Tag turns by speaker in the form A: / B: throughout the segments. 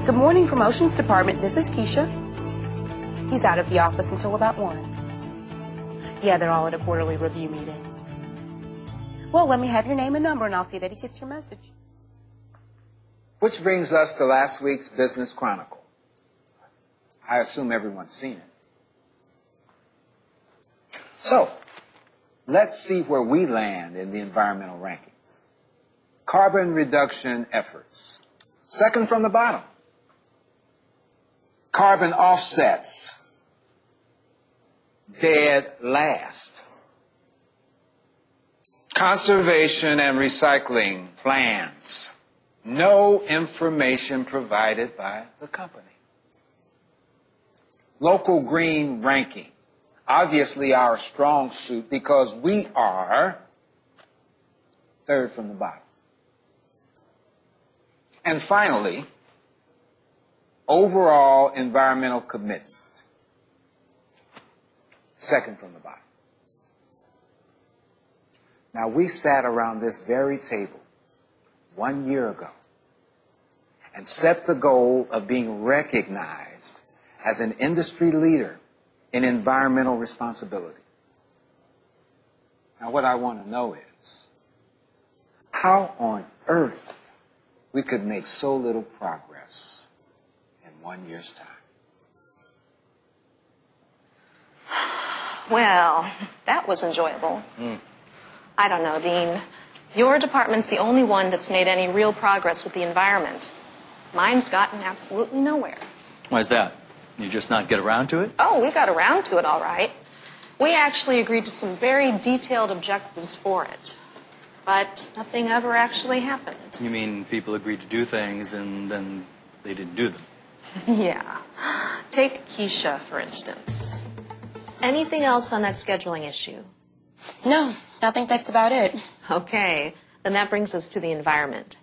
A: Good morning, Promotions Department. This is Keisha. He's out of the office until about 1. Yeah, they're all at a quarterly review meeting. Well, let me have your name and number, and I'll see that he gets your message.
B: Which brings us to last week's Business Chronicle. I assume everyone's seen it. So, let's see where we land in the environmental rankings. Carbon reduction efforts. Second from the bottom. Carbon offsets. Dead last. Conservation and recycling plans. No information provided by the company. Local green ranking. Obviously our strong suit because we are third from the bottom. And finally, overall environmental commitment. Second from the bottom. Now, we sat around this very table 1 year ago and set the goal of being recognized as an industry leader in environmental responsibility. Now, what I want to know is how on earth we could make so little progress in 1 year's time.
C: Well, that was enjoyable. I don't know, Dean. Your department's the only one that's made any real progress with the environment. Mine's gotten absolutely nowhere.
D: Why is that? You just not get around to it?
C: Oh, we got around to it all right. We actually agreed to some very detailed objectives for it. But nothing ever actually happened.
D: You mean people agreed to do things and then they didn't do them?
C: Yeah. Take Keisha, for instance.
E: Anything else on that scheduling issue?
A: No, I think that's about it.
E: Okay, then that brings us to the environment.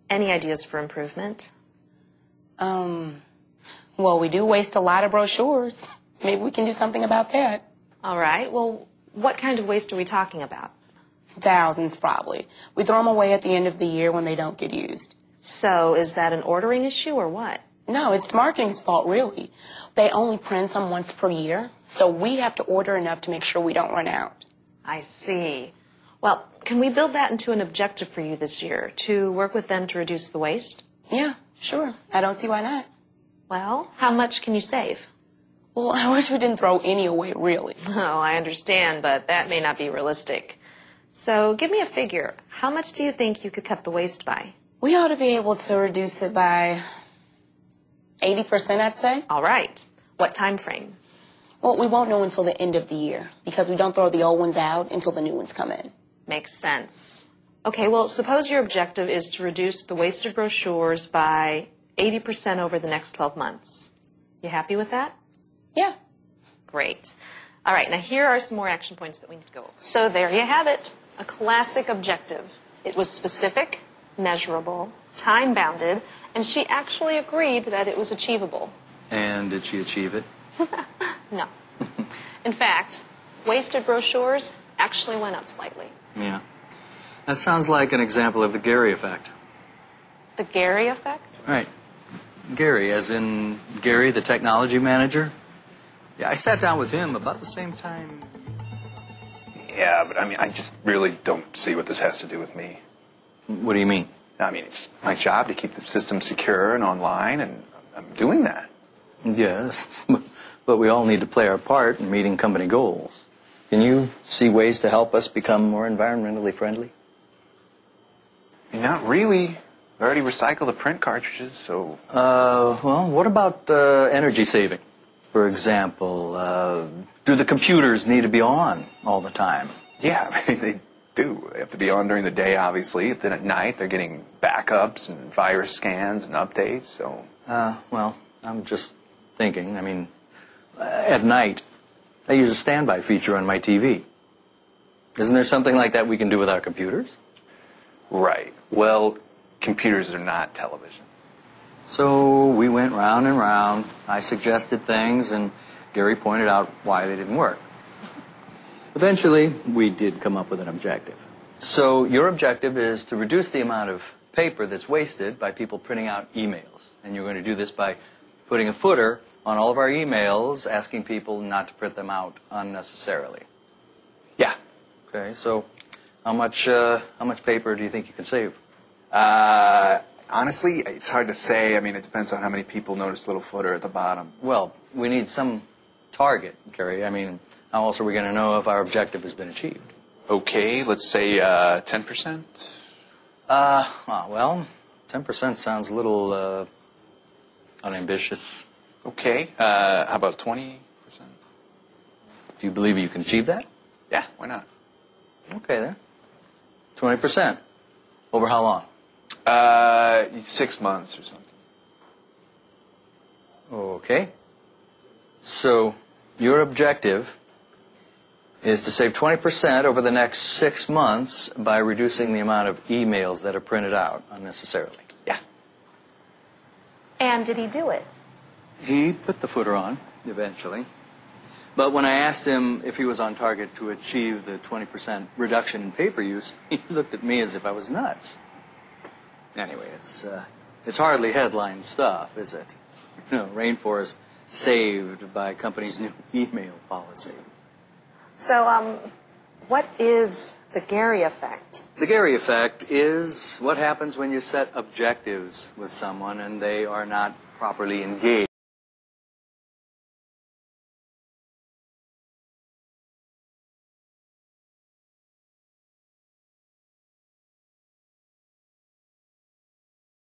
E: Any ideas for improvement?
A: Well, we do waste a lot of brochures. Maybe we can do something about that.
E: All right, well, what kind of waste are we talking about?
A: Thousands, probably. We throw them away at the end of the year when they don't get used.
E: So, is that an ordering issue or what?
A: No, it's marketing's fault, really. They only print them once per year, so we have to order enough to make sure we don't run out.
E: I see. Well, can we build that into an objective for you this year, to work with them to reduce the waste?
A: Yeah, sure. I don't see why not.
E: Well, how much can you save?
A: Well, I wish we didn't throw any away, really.
E: Oh, I understand, but that may not be realistic. So give me a figure. How much do you think you could cut the waste by?
A: We ought to be able to reduce it by 80%, I'd say.
E: All right. What time frame?
A: Well, we won't know until the end of the year because we don't throw the old ones out until the new ones come in.
E: Makes sense. Okay, well, suppose your objective is to reduce the wasted brochures by 80% over the next 12 months. You happy with that?
A: Yeah.
E: Great. All right, now here are some more action points that we need to go over. So there you have it, a classic objective. It was specific, measurable, time-bounded, and she actually agreed that it was achievable.
D: And did she achieve it?
E: No. In fact, wasted brochures actually went up slightly.
D: Yeah. That sounds like an example of the Gary effect.
E: The Gary effect?
D: Right. Gary, as in Gary, the technology manager. Yeah, I sat down with him about the same time.
F: Yeah, but I mean, I just really don't see what this has to do with me.
D: What do you mean?
F: I mean, it's my job to keep the system secure and online, and I'm doing that.
D: Yes, but we all need to play our part in meeting company goals. Can you see ways to help us become more environmentally friendly?
F: Not really. I already recycled the print cartridges, so...
D: Well, what about energy saving? For example, do the computers need to be on all the time?
F: Yeah, I mean, they do. They have to be on during the day, obviously. Then at night, they're getting backups and virus scans and updates, so...
D: Well, I'm just thinking. I mean, at night, I use a standby feature on my TV. Isn't there something like that we can do with our computers?
F: Right. Well, computers are not television.
D: So we went round and round. I suggested things, and Gary pointed out why they didn't work. Eventually, we did come up with an objective. So your objective is to reduce the amount of paper that's wasted by people printing out emails. And you're going to do this by putting a footer on all of our emails asking people not to print them out unnecessarily.
F: Yeah.
D: Okay, so how much paper do you think you can save?
F: Honestly, it's hard to say. I mean, it depends on how many people notice the little footer at the bottom.
D: Well, we need some target, Gary. I mean, how else are we going to know if our objective has been achieved?
F: Okay, let's say 10%.
D: Well, 10% sounds a little unambitious.
F: Okay, how about 20%?
D: Do you believe you can achieve that?
F: Yeah, why not?
D: Okay, then. 20%. Over how long?
F: 6 months or something.
D: Okay. So, your objective is to save 20% over the next 6 months by reducing the amount of emails that are printed out unnecessarily.
F: Yeah.
E: And did he do it?
D: He put the footer on, eventually. But when I asked him if he was on target to achieve the 20% reduction in paper use, he looked at me as if I was nuts. Anyway, it's hardly headline stuff, is it? You know, rainforest saved by company's new email policy.
E: So, what is the Gary effect?
D: The Gary effect is what happens when you set objectives with someone and they are not properly engaged.